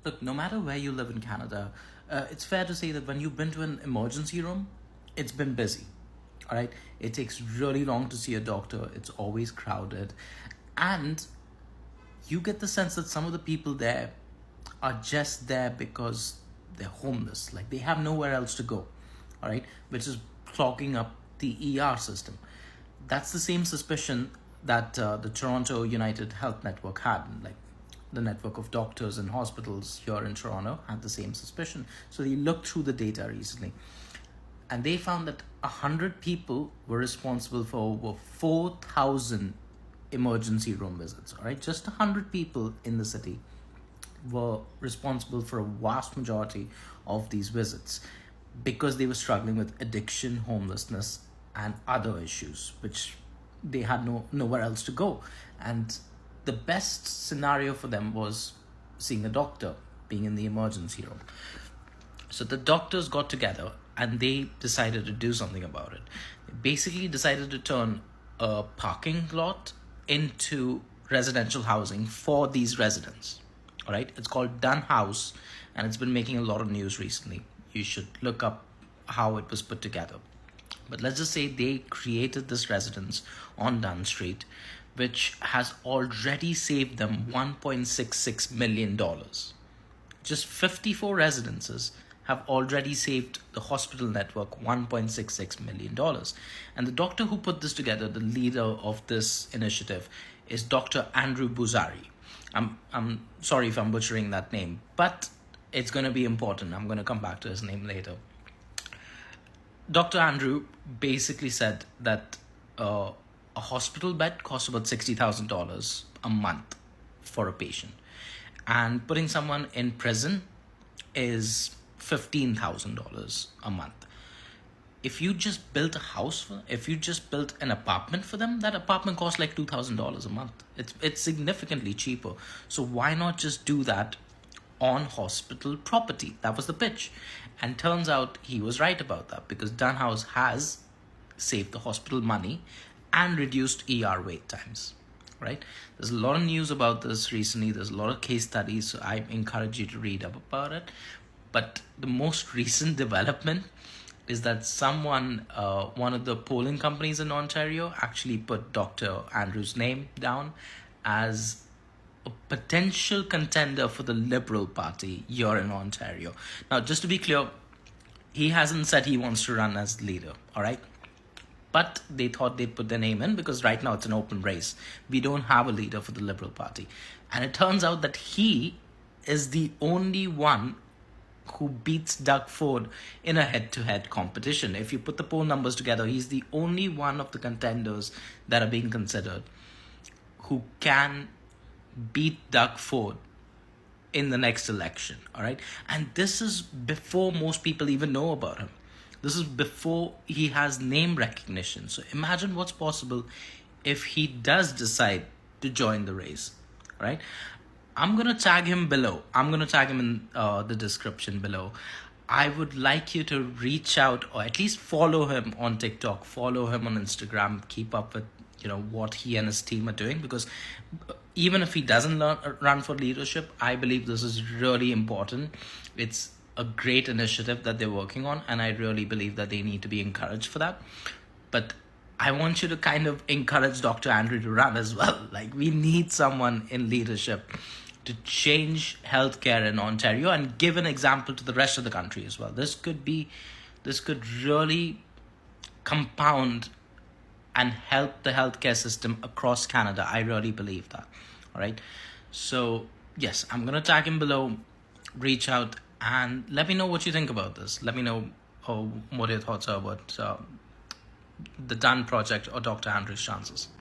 Look, no matter where you live in Canada, it's fair to say that when you've been to an emergency room, it's been busy. All right. It takes really long to see a doctor. It's always crowded. And you get the sense that some of the people there are just there because they're homeless. Like they have nowhere else to go. All right. Which is clogging up the ER system. That's the same suspicion that the Toronto United Health Network had. Like the network of doctors and hospitals here in Toronto had the same suspicion. So they looked through the data recently and they found that 100 people were responsible for over 4,000 emergency room visits. All right, just 100 people in the city were responsible for a vast majority of these visits because they were struggling with addiction, homelessness, and other issues, which they had nowhere else to go. And the best scenario for them was seeing a doctor, being in the emergency room. So the doctors got together and they decided to do something about it. They basically decided to turn a parking lot into residential housing for these residents. All right, it's called Dunn House and it's been making a lot of news recently. You should look up how it was put together. But let's just say they created this residence on Dunn Street, which has already saved them $1.66 million. Just 54 residences have already saved the hospital network $1.66 million. And the doctor who put this together, the leader of this initiative, is Dr. Andrew Boozary. I'm sorry if I'm butchering that name, but it's going to be important. I'm going to come back to his name later. Dr. Andrew basically said that a hospital bed costs about $60,000 a month for a patient, and putting someone in prison is $15,000 a month. If you just built a house if you just built an apartment for them, that apartment costs like $2,000 a month. It's significantly cheaper. So why not just do that on hospital property? That was the pitch. And turns out he was right about that because Dunn House has saved the hospital money and reduced ER wait times, right? There's a lot of news about this recently. There's a lot of case studies. So I encourage you to read up about it. But the most recent development is that one of the polling companies in Ontario actually put Dr. Andrew's name down as a potential contender for the Liberal Party here in Ontario. Now, just to be clear, he hasn't said he wants to run as leader, all right? But they thought they'd put their name in because right now it's an open race. We don't have a leader for the Liberal Party. And it turns out that he is the only one who beats Doug Ford in a head-to-head competition. If you put the poll numbers together, he's the only one of the contenders that are being considered who can beat Doug Ford in the next election, all right? And this is before most people even know about him. This is before he has name recognition. So imagine what's possible if he does decide to join the race, right? I'm going to tag him below. I'm going to tag him in the description below. I would like you to reach out or at least follow him on TikTok, follow him on Instagram, keep up with what he and his team are doing, because even if he doesn't run for leadership, I believe this is really important. It's a great initiative that they're working on, and I really believe that they need to be encouraged for that. But I want you to kind of encourage Dr. Andrew to run as well. Like, we need someone in leadership to change healthcare in Ontario and give an example to the rest of the country as well. This could really compound and help the healthcare system across Canada. I really believe that. All right. So yes, I'm going to tag him below. Reach out and let me know what you think about this. Let me know what your thoughts are about the Dunn project or Dr. Andrew's chances.